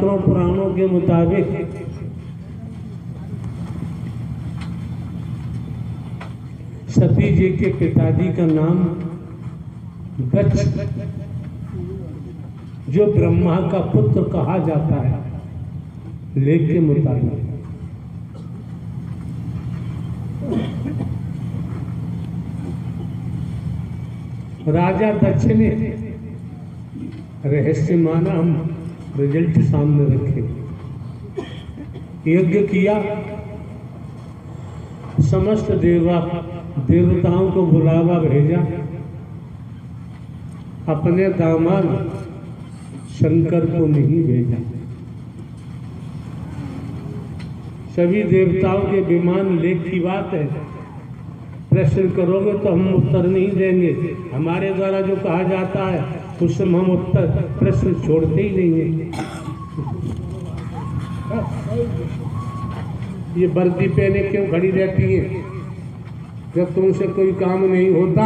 शास्त्रों पुराणों के मुताबिक सती जी के पिताजी का नाम दक्ष, जो ब्रह्मा का पुत्र कहा जाता है, लेख के मुताबिक। राजा दक्ष ने रहस्य माना, हम रिजल्ट सामने रखे। यज्ञ किया, समस्त देवताओं को बुलावा भेजा, अपने दामाद शंकर को नहीं भेजा। सभी देवताओं के विमान लेख की बात है, प्रश्न करोगे तो हम उत्तर नहीं देंगे। हमारे द्वारा जो कहा जाता है उस समय हम उत्तर प्रश्न छोड़ते ही नहीं है। ये वर्दी पहने क्यों खड़ी रहती है जब तुमसे कोई काम नहीं होता?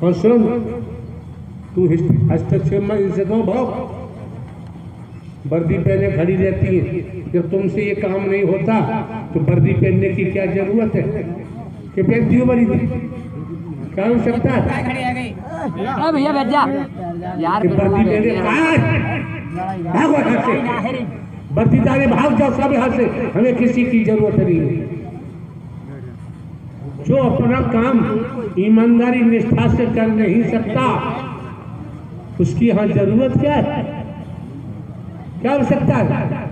और सुन, तू हस्तक्षेप में इनसे कहो भाव, वर्दी पहने खड़ी रहती है, जब तुमसे ये काम नहीं होता तो वर्दी पहनने की क्या जरूरत है कि पहनती हो वर्दी? क्या हो सकता है भैया बैठ जा यार, वर्दी पहने भागो यहाँ से, वर्दीदारे भाग जाओ सब यहाँ से, हमें किसी की जरूरत नहीं है। जो अपना काम ईमानदारी निष्ठा से कर नहीं सकता उसकी यहाँ जरूरत क्या है? क्या हो सकता है?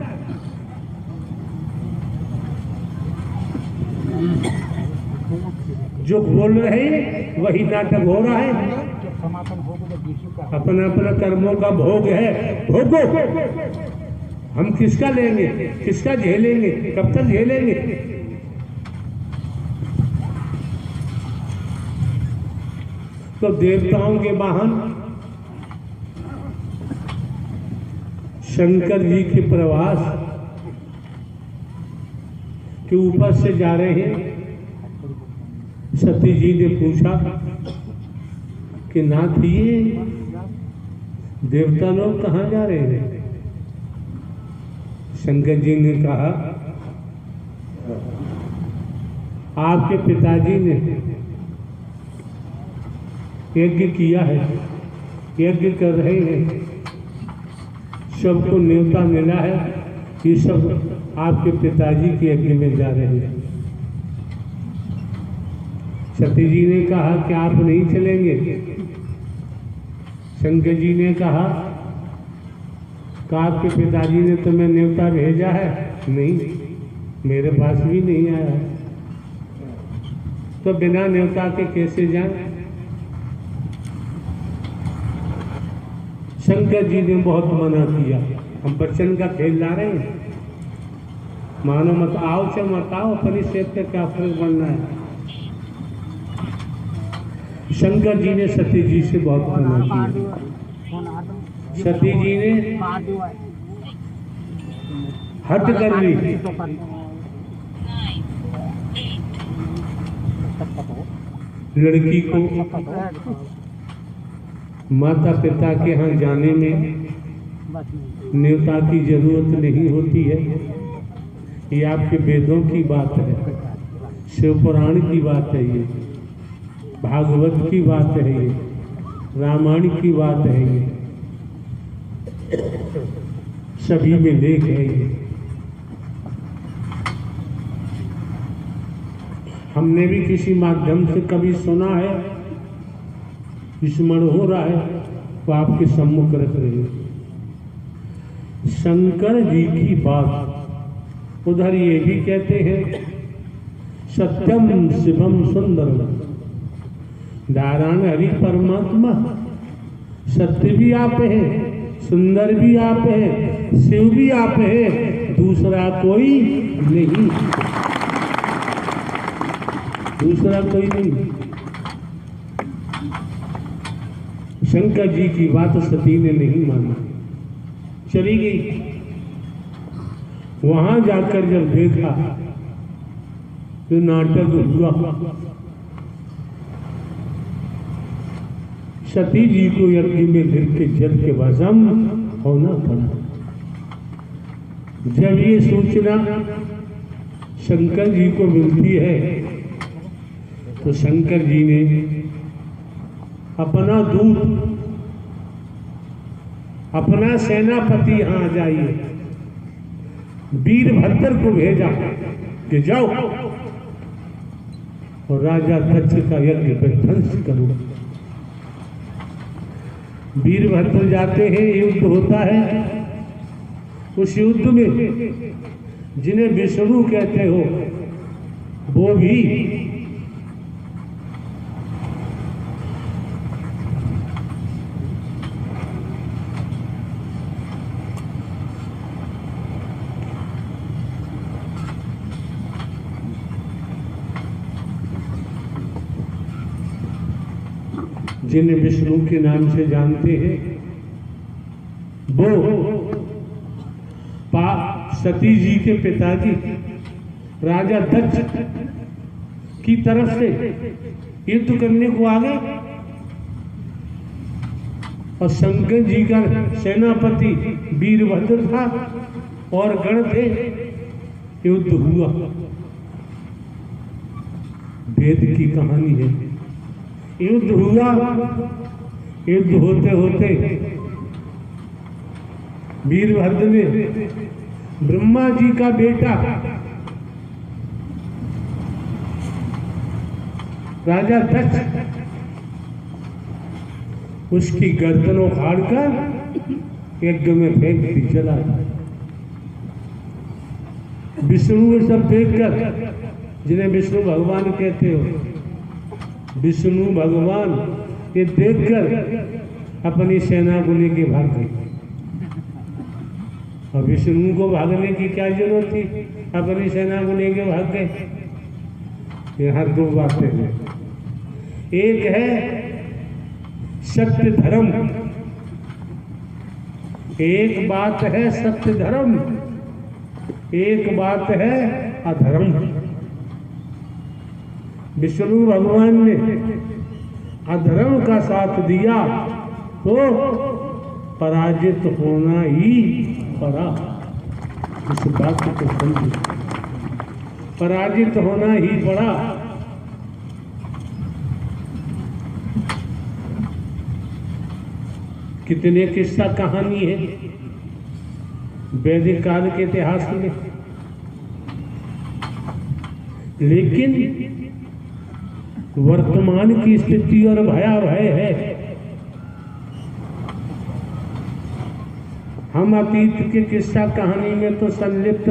जो बोल रहे हैं वही नाटक हो रहा है। अपना अपना कर्मों का भोग है, भोगो। हम किसका लेंगे, किसका झेलेंगे, कब तक झेलेंगे? तो देवताओं के वाहन शंकर जी के प्रवास के ऊपर से जा रहे हैं। सती जी ने पूछा कि नाथ ये देवता लोग कहाँ जा रहे हैं? शंकर जी ने कहा आपके पिताजी ने यज्ञ किया है, यज्ञ कर रहे हैं, सबको न्योता मिला है, ये सब आपके पिताजी के यज्ञ में जा रहे हैं। सती जी ने कहा कि आप नहीं चलेंगे? शंकर जी ने कहा कि आपके पिताजी ने तुम्हें न्योता भेजा है? नहीं, मेरे पास भी नहीं आया है। तो बिना न्योता के कैसे जाएं? शंकर जी ने बहुत मना किया। हम बच्चन का खेल ला रहे हैं, मानो मत आओ च मत आओ, अपनी सेहत का क्या फर्क बनना है। शंकर जी ने सती जी से बहुत मना किया। सती जी ने हट कर ली, लड़की को माता पिता के यहाँ जाने में न्योता की जरूरत नहीं होती है। ये आपके वेदों की बात है, शिव पुराण की बात है, ये भागवत की बात है, ये रामायण की बात है, ये सभी में लेख है। ये हमने भी किसी माध्यम से कभी सुना है, स्मरण हो रहा है, तो आपके सम्मुख रख रहे हैं। शंकर जी की बात उधर ये भी कहते हैं सत्यम शिवम सुंदरम, नारायण हरि परमात्मा सत्य भी आप है, सुंदर भी आप है, शिव भी आप है, दूसरा कोई नहीं, दूसरा कोई नहीं। शंकर जी की बात सती ने नहीं मानी, चली गई। वहां जाकर जब देखा तो नाटक हुआ। सती जी को यज्ञ में गिर के जल के भस्म होना पड़ा। जब ये सूचना शंकर जी को मिलती है तो शंकर जी ने अपना दूत, अपना सेनापति यहाँ आ जाइए, वीरभद्र को भेजा कि जाओ और राजा दक्ष का यज्ञ विध्वंस करो। वीरभद्र जाते हैं, युद्ध होता है। उस युद्ध में जिन्हें विष्णु कहते हो वो भी जिन्हें विष्णु के नाम से जानते हैं वो सती जी के पिताजी राजा दक्ष की तरफ से युद्ध करने को आ गए और शंकर जी का सेनापति वीरभद्र था और गण थे। युद्ध हुआ, वेद की कहानी है। युद्ध हुआ, युद्ध होते होते वीरभद्र ने ब्रह्मा जी का बेटा राजा दक्ष उसकी गर्दन उखाड़ कर यज्ञ में फेंक दी, जला। विष्णु ने सब देख कर, जिन्हें विष्णु भगवान कहते हो, विष्णु भगवान ये देखकर अपनी सेना को लेके भाग गए। और विष्णु को भागने की क्या जरूरत थी, अपनी सेना को लेके भाग गए। यहाँ दो बातें हैं, एक है सत्य धर्म, एक बात है सत्य धर्म, एक बात है अधर्म। विष्णु भगवान ने अधर्म का साथ दिया तो पराजित होना ही पड़ा। इस बात को समझो, पराजित होना ही पड़ा। कितने किस्सा कहानी है वैदिक काल के इतिहास में, लेकिन वर्तमान की स्थिति और भयावह है। हम अतीत के किस्सा कहानी में तो संलिप्त